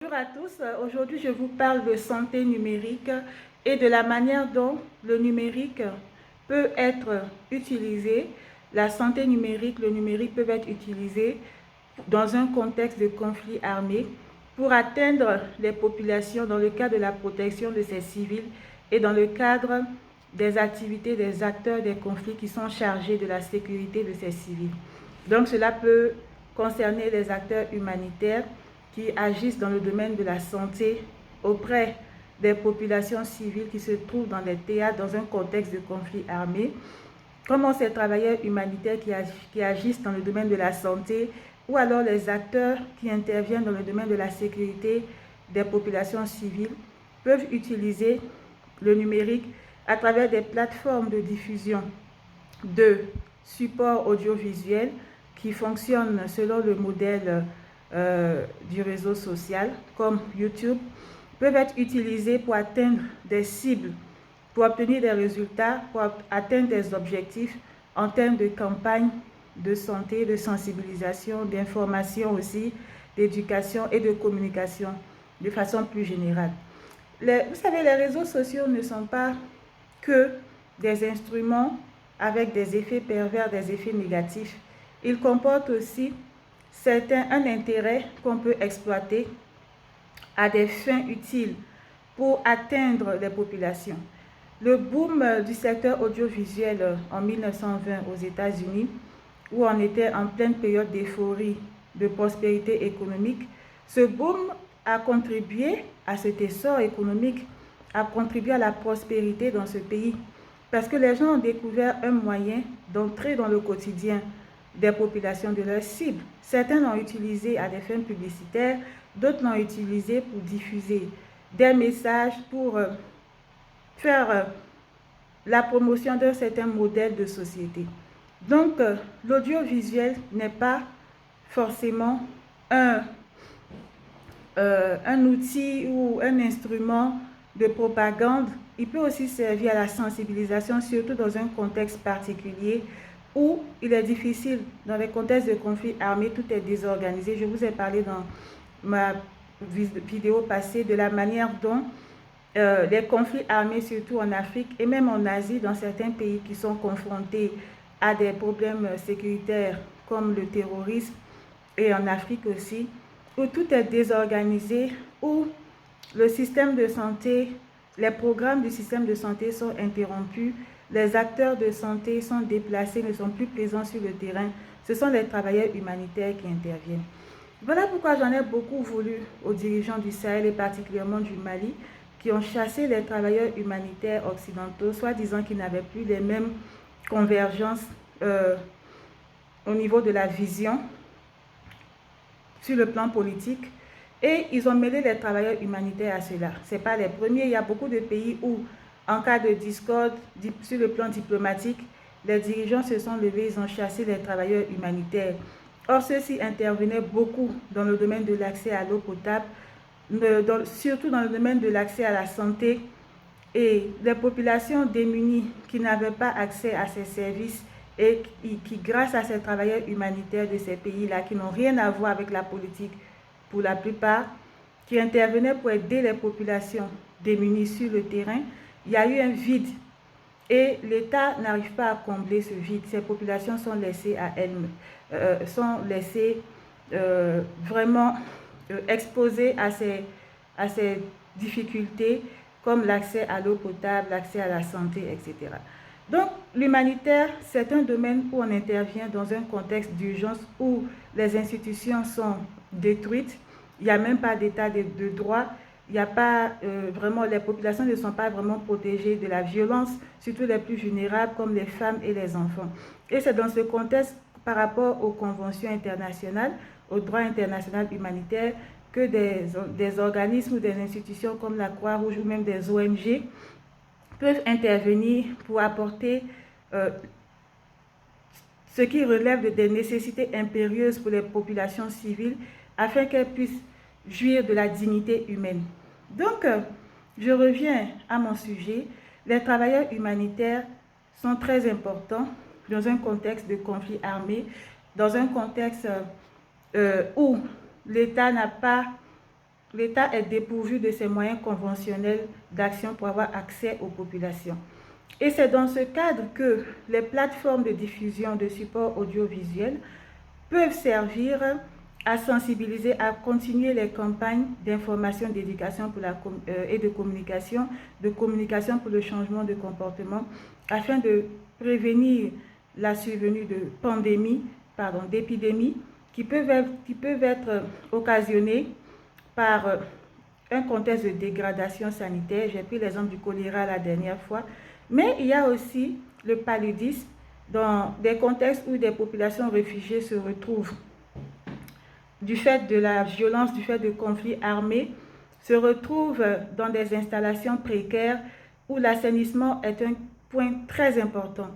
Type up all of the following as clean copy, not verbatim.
Bonjour à tous, aujourd'hui je vous parle de santé numérique et de la manière dont le numérique peut être utilisé. La santé numérique, le numérique peut être utilisé dans un contexte de conflit armé pour atteindre les populations dans le cadre de la protection de ces civils et dans le cadre des activités des acteurs des conflits qui sont chargés de la sécurité de ces civils. Donc cela peut concerner les acteurs humanitaires qui agissent dans le domaine de la santé auprès des populations civiles qui se trouvent dans les théâtres dans un contexte de conflit armé. Comment ces travailleurs humanitaires qui agissent dans le domaine de la santé ou alors les acteurs qui interviennent dans le domaine de la sécurité des populations civiles peuvent utiliser le numérique à travers des plateformes de diffusion de supports audiovisuels qui fonctionnent selon le modèle du réseau social, comme YouTube, peuvent être utilisés pour atteindre des cibles, pour obtenir des résultats, pour atteindre des objectifs en termes de campagne de santé, de sensibilisation, d'information aussi, d'éducation et de communication de façon plus générale. Vous savez, les réseaux sociaux ne sont pas que des instruments avec des effets pervers, des effets négatifs. Ils comportent aussi un intérêt qu'on peut exploiter à des fins utiles pour atteindre les populations. Le boom du secteur audiovisuel en 1920 aux États-Unis, où on était en pleine période d'euphorie, de prospérité économique, ce boom a contribué à cet essor économique, a contribué à la prospérité dans ce pays, parce que les gens ont découvert un moyen d'entrer dans le quotidien des populations de leur cible. Certains l'ont utilisé à des fins publicitaires, d'autres l'ont utilisé pour diffuser des messages, pour faire la promotion d'un certain modèle de société. Donc, l'audiovisuel n'est pas forcément un outil ou un instrument de propagande. Il peut aussi servir à la sensibilisation, surtout dans un contexte particulier où il est difficile, dans les contextes de conflit armé, tout est désorganisé. Je vous ai parlé dans ma vidéo passée de la manière dont les conflits armés, surtout en Afrique et même en Asie, dans certains pays qui sont confrontés à des problèmes sécuritaires comme le terrorisme, et en Afrique aussi, où tout est désorganisé, où le système de santé, les programmes du système de santé sont interrompus, les acteurs de santé sont déplacés, ne sont plus présents sur le terrain. Ce sont les travailleurs humanitaires qui interviennent. Voilà pourquoi j'en ai beaucoup voulu aux dirigeants du Sahel et particulièrement du Mali, qui ont chassé les travailleurs humanitaires occidentaux, soi-disant qu'ils n'avaient plus les mêmes convergences au niveau de la vision sur le plan politique. Et ils ont mêlé les travailleurs humanitaires à cela. Ce n'est pas les premiers. Il y a beaucoup de pays où, en cas de discorde sur le plan diplomatique, les dirigeants se sont levés, ils ont chassé les travailleurs humanitaires. Or, ceux-ci intervenaient beaucoup dans le domaine de l'accès à l'eau potable, surtout dans le domaine de l'accès à la santé. Et les populations démunies qui n'avaient pas accès à ces services et qui, grâce à ces travailleurs humanitaires de ces pays-là, qui n'ont rien à voir avec la politique pour la plupart, qui intervenaient pour aider les populations démunies sur le terrain, il y a eu un vide. Et l'État n'arrive pas à combler ce vide. Ces populations sont laissées à elles, sont laissées vraiment exposées à ces difficultés, comme l'accès à l'eau potable, l'accès à la santé, etc. Donc, l'humanitaire, c'est un domaine où on intervient dans un contexte d'urgence où les institutions sont détruites, il n'y a même pas d'état de droit, il n'y a pas vraiment, les populations ne sont pas vraiment protégées de la violence, surtout les plus vulnérables comme les femmes et les enfants. Et c'est dans ce contexte, par rapport aux conventions internationales, au droit international humanitaire, que des organismes ou des institutions comme la Croix-Rouge ou même des ONG peuvent intervenir pour apporter ce qui relève des nécessités impérieuses pour les populations civiles afin qu'elles puissent jouir de la dignité humaine. Donc, je reviens à mon sujet. Les travailleurs humanitaires sont très importants dans un contexte de conflit armé, dans un contexte où l'État n'a pas l'État est dépourvu de ses moyens conventionnels d'action pour avoir accès aux populations. Et c'est dans ce cadre que les plateformes de diffusion de supports audiovisuels peuvent servir à sensibiliser, à continuer les campagnes d'information, d'éducation et de communication pour le changement de comportement, afin de prévenir la survenue de d'épidémies qui peuvent être occasionnées par un contexte de dégradation sanitaire. J'ai pris l'exemple du choléra la dernière fois, mais il y a aussi le paludisme dans des contextes où des populations réfugiées se retrouvent du fait de la violence, du fait de conflits armés, se retrouvent dans des installations précaires où l'assainissement est un point très important.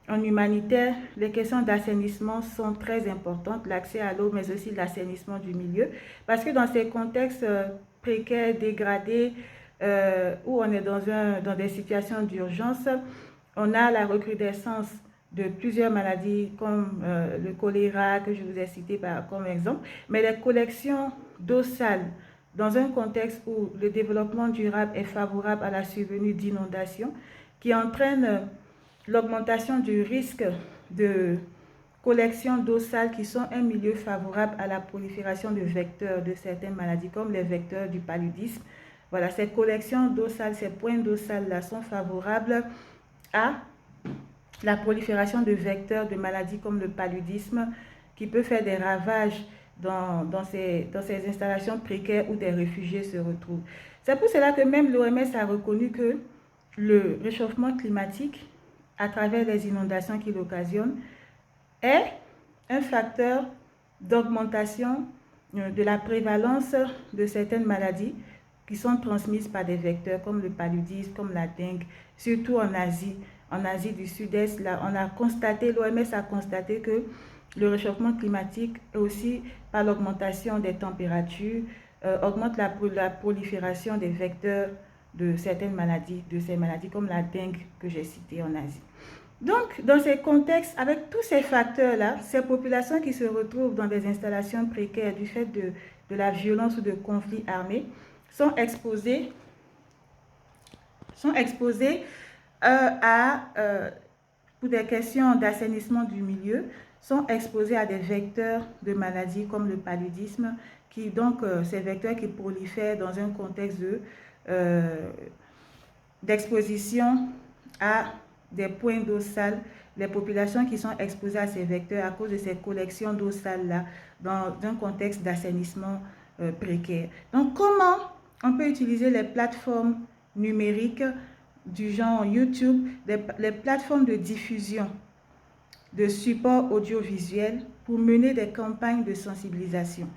En humanitaire, les questions d'assainissement sont très importantes, l'accès à l'eau, mais aussi l'assainissement du milieu, parce que dans ces contextes précaires, dégradés, où on est dans des situations d'urgence, on a la recrudescence de plusieurs maladies comme le choléra que je vous ai cité comme exemple, mais les collections d'eau sale dans un contexte où le développement durable est favorable à la survenue d'inondations qui entraînent l'augmentation du risque de collection d'eau sale qui sont un milieu favorable à la prolifération de vecteurs de certaines maladies comme les vecteurs du paludisme. Voilà, ces collections d'eau sale, ces points d'eau sale là sont favorables à la prolifération de vecteurs de maladies comme le paludisme qui peut faire des ravages dans ces installations précaires où des réfugiés se retrouvent. C'est pour cela que même l'OMS a reconnu que le réchauffement climatique, à travers les inondations qu'il occasionne, est un facteur d'augmentation de la prévalence de certaines maladies qui sont transmises par des vecteurs comme le paludisme, comme la dengue, surtout en Asie du Sud-Est. Là, l'OMS a constaté que le réchauffement climatique est aussi par l'augmentation des températures, augmente la prolifération des vecteurs de certaines maladies, comme la dengue que j'ai citée en Asie. Donc, dans ces contextes, avec tous ces facteurs-là, ces populations qui se retrouvent dans des installations précaires du fait de la violence ou de conflits armés sont exposées pour des questions d'assainissement du milieu, sont exposés à des vecteurs de maladies comme le paludisme, ces vecteurs qui prolifèrent dans un contexte d'exposition à des points d'eau sale, les populations qui sont exposées à ces vecteurs à cause de ces collections d'eau sale-là dans un contexte d'assainissement précaire. Donc, comment on peut utiliser les plateformes numériques du genre YouTube, les plateformes de diffusion de supports audiovisuels pour mener des campagnes de sensibilisation?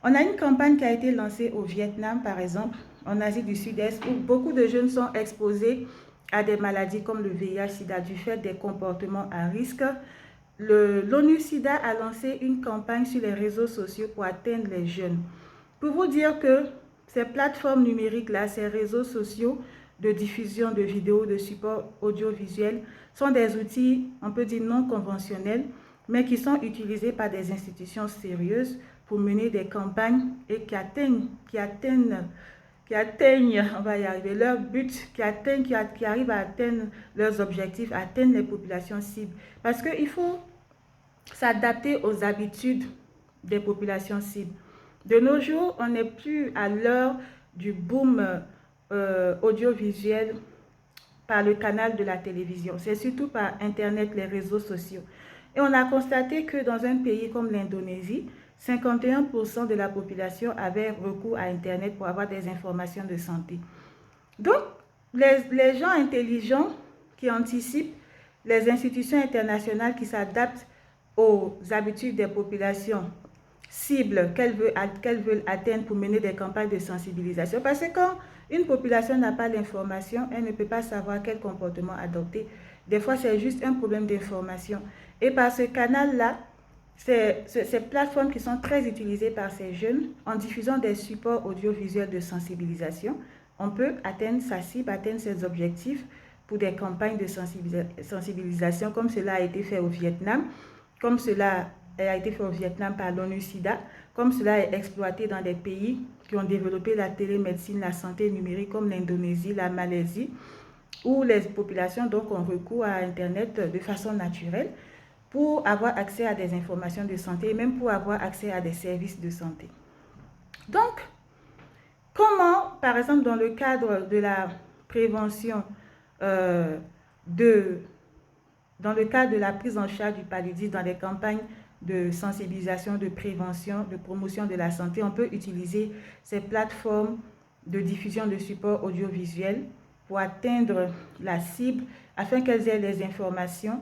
On a une campagne qui a été lancée au Vietnam, par exemple, en Asie du Sud-Est, où beaucoup de jeunes sont exposés à des maladies comme le VIH-Sida du fait des comportements à risque. L'ONU-SIDA a lancé une campagne sur les réseaux sociaux pour atteindre les jeunes. Pour vous dire que ces plateformes numériques-là, ces réseaux sociaux de diffusion de vidéos, de supports audiovisuels, sont des outils, on peut dire, non conventionnels, mais qui sont utilisés par des institutions sérieuses pour mener des campagnes et qui atteignent, on va y arriver, leur but, qui arrivent à atteindre leurs objectifs, à atteindre les populations cibles. Parce qu'il faut s'adapter aux habitudes des populations cibles. De nos jours, on n'est plus à l'heure du boom audiovisuel par le canal de la télévision. C'est surtout par Internet, les réseaux sociaux. Et on a constaté que dans un pays comme l'Indonésie, 51% de la population avait recours à Internet pour avoir des informations de santé. Donc, les gens intelligents qui anticipent, les institutions internationales qui s'adaptent aux habitudes des populations cibles qu'elles veulent atteindre pour mener des campagnes de sensibilisation. Parce que quand une population n'a pas l'information, elle ne peut pas savoir quel comportement adopter. Des fois, c'est juste un problème d'information. Et par ce canal-là, ces plateformes qui sont très utilisées par ces jeunes, en diffusant des supports audiovisuels de sensibilisation, on peut atteindre sa cible, atteindre ses objectifs pour des campagnes de sensibilisation, comme cela a été fait au Vietnam, comme cela a été fait au Vietnam par l'ONU-SIDA, comme cela est exploité dans des pays qui ont développé la télémédecine, la santé numérique, comme l'Indonésie, la Malaisie, où les populations donc ont recours à Internet de façon naturelle pour avoir accès à des informations de santé et même pour avoir accès à des services de santé. Donc, comment, par exemple, dans le cadre de la prévention, dans le cadre de la prise en charge du paludisme dans les campagnes de sensibilisation, de prévention, de promotion de la santé, on peut utiliser ces plateformes de diffusion de supports audiovisuels pour atteindre la cible afin qu'elles aient les informations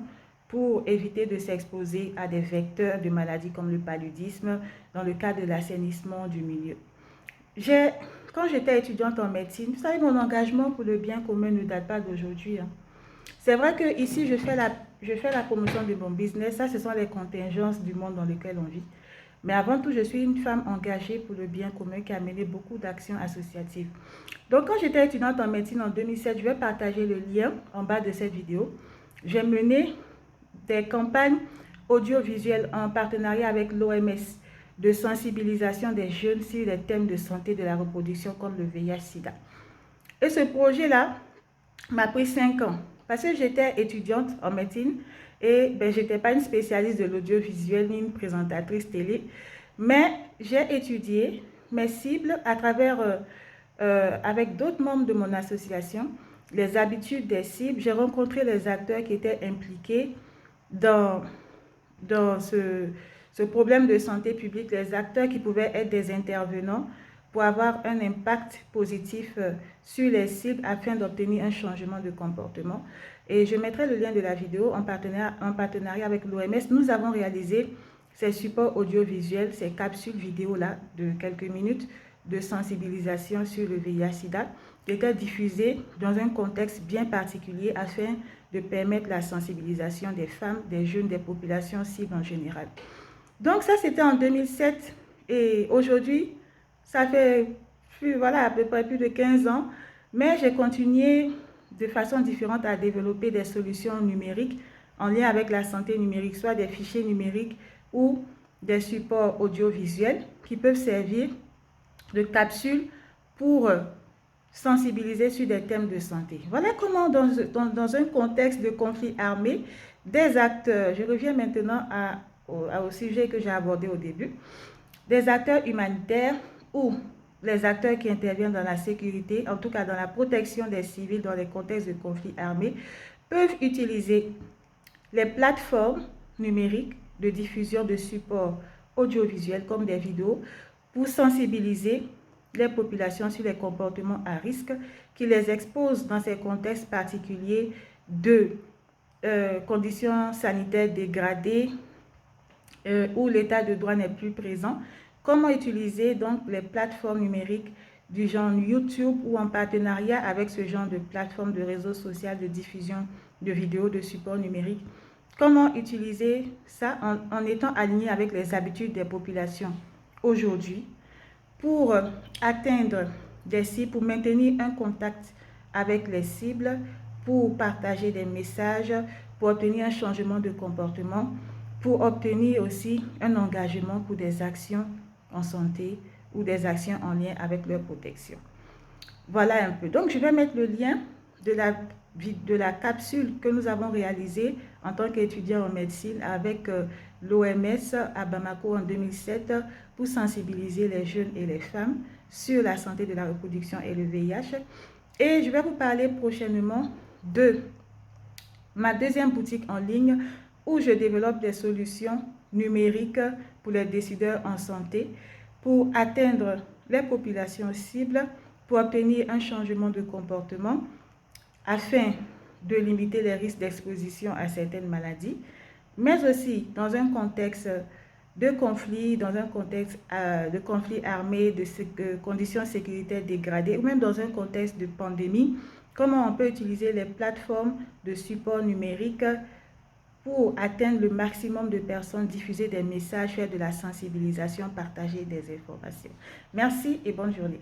pour éviter de s'exposer à des vecteurs de maladies comme le paludisme dans le cadre de l'assainissement du milieu. Quand j'étais étudiante en médecine, vous savez, mon engagement pour le bien commun ne date pas d'aujourd'hui. C'est vrai que ici je fais la promotion de mon business. Ça, ce sont les contingences du monde dans lequel on vit. Mais avant tout, je suis une femme engagée pour le bien commun qui a mené beaucoup d'actions associatives. Donc, quand j'étais étudiante en médecine en 2007, je vais partager le lien en bas de cette vidéo. J'ai mené des campagnes audiovisuelles en partenariat avec l'OMS de sensibilisation des jeunes sur les thèmes de santé de la reproduction comme le VIH-Sida. Et ce projet-là m'a pris 5 ans parce que j'étais étudiante en médecine et je n'étais pas une spécialiste de l'audiovisuel ni une présentatrice télé, mais j'ai étudié mes cibles à travers, avec d'autres membres de mon association, les habitudes des cibles. J'ai rencontré les acteurs qui étaient impliqués dans ce problème de santé publique, les acteurs qui pouvaient être des intervenants pour avoir un impact positif sur les cibles afin d'obtenir un changement de comportement. Et je mettrai le lien de la vidéo en partenariat avec l'OMS. Nous avons réalisé ces supports audiovisuels, ces capsules vidéo-là de quelques minutes de sensibilisation sur le VIH-Sida qui étaient diffusées dans un contexte bien particulier afin de permettre la sensibilisation des femmes, des jeunes, des populations cibles en général. Donc ça, c'était en 2007 et aujourd'hui, ça fait à peu près plus de 15 ans, mais j'ai continué de façon différente à développer des solutions numériques en lien avec la santé numérique, soit des fichiers numériques ou des supports audiovisuels qui peuvent servir de capsules pour sensibiliser sur des thèmes de santé. Voilà comment dans un contexte de conflit armé, des acteurs, je reviens maintenant au sujet que j'ai abordé au début, des acteurs humanitaires ou les acteurs qui interviennent dans la sécurité, en tout cas dans la protection des civils dans les contextes de conflits armés, peuvent utiliser les plateformes numériques de diffusion de supports audiovisuels comme des vidéos pour sensibiliser les populations sur les comportements à risque qui les exposent dans ces contextes particuliers de conditions sanitaires dégradées où l'état de droit n'est plus présent. Comment utiliser donc les plateformes numériques du genre YouTube ou en partenariat avec ce genre de plateforme de réseau social de diffusion de vidéos de support numérique. Comment utiliser ça en étant aligné avec les habitudes des populations aujourd'hui pour atteindre des cibles, pour maintenir un contact avec les cibles, pour partager des messages, pour obtenir un changement de comportement, pour obtenir aussi un engagement pour des actions en santé ou des actions en lien avec leur protection. Voilà un peu. Donc, je vais mettre le lien de la capsule que nous avons réalisée en tant qu'étudiant en médecine avec l'OMS à Bamako en 2007 pour sensibiliser les jeunes et les femmes sur la santé de la reproduction et le VIH. Et je vais vous parler prochainement de ma deuxième boutique en ligne où je développe des solutions numériques pour les décideurs en santé pour atteindre les populations cibles, pour obtenir un changement de comportement afin de limiter les risques d'exposition à certaines maladies, mais aussi dans un contexte de conflit, dans un contexte de conflit armé, de conditions sécuritaires dégradées, ou même dans un contexte de pandémie, comment on peut utiliser les plateformes de support numérique pour atteindre le maximum de personnes, diffuser des messages, faire de la sensibilisation, partager des informations. Merci et bonne journée.